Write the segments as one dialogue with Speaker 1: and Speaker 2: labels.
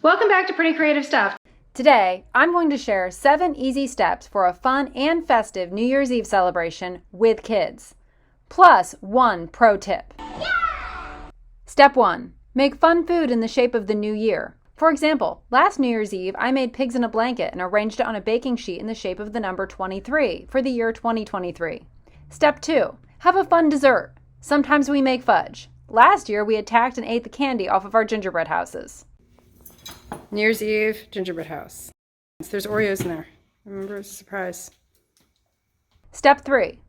Speaker 1: Welcome back to Pretty Creative Stuff. Today, I'm going to share 7 easy steps for a fun and festive New Year's Eve celebration with kids. Plus 1 pro tip. Step 1. Make fun food in the shape of the new year. For example, last New Year's Eve, I made pigs in a blanket and arranged it on a baking sheet in the shape of the number 23 for the year 2023. Step 2. Have a fun dessert. Sometimes we make fudge. Last year, we attacked and ate the candy off of our gingerbread houses. New Year's Eve, gingerbread house. There's Oreos in there. Remember, it's a surprise. Step 3.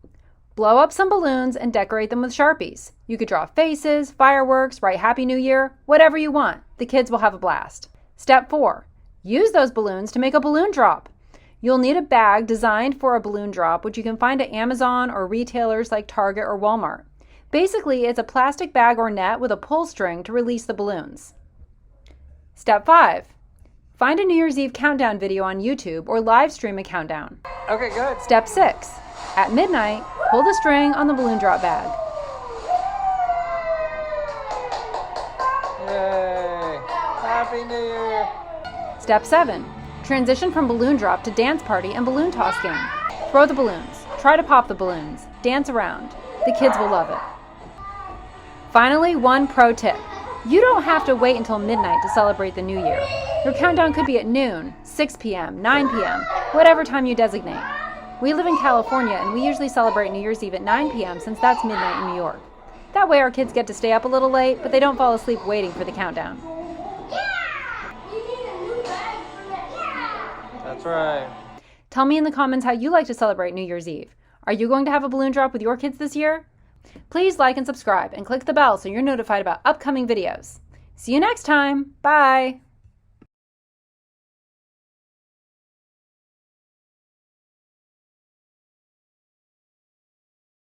Speaker 1: Blow up some balloons and decorate them with Sharpies. You could draw faces, fireworks, write Happy New Year, whatever you want. The kids will have a blast. Step 4. Use those balloons to make a balloon drop. You'll need a bag designed for a balloon drop, which you can find at Amazon or retailers like Target or Walmart. Basically, it's a plastic bag or net with a pull string to release the balloons. Step 5. Find a New Year's Eve countdown video on YouTube or live stream a countdown.
Speaker 2: Okay, good.
Speaker 1: Step 6. At midnight, pull the string on the balloon drop bag.
Speaker 2: Yay! Happy New Year!
Speaker 1: Step 7. Transition from balloon drop to dance party and balloon toss game. Throw the balloons. Try to pop the balloons. Dance around. The kids will love it. Finally, 1 pro tip. You don't have to wait until midnight to celebrate the new year. Your countdown could be at noon, 6 p.m., 9 p.m., whatever time you designate. We live in California and we usually celebrate New Year's Eve at 9 p.m. since that's midnight in New York. That way our kids get to stay up a little late, but they don't fall asleep waiting for the countdown.
Speaker 2: That's right.
Speaker 1: Tell me in the comments how you like to celebrate New Year's Eve. Are you going to have a balloon drop with your kids this year? Please like and subscribe and click the bell so you're notified about upcoming videos. See you next time. Bye.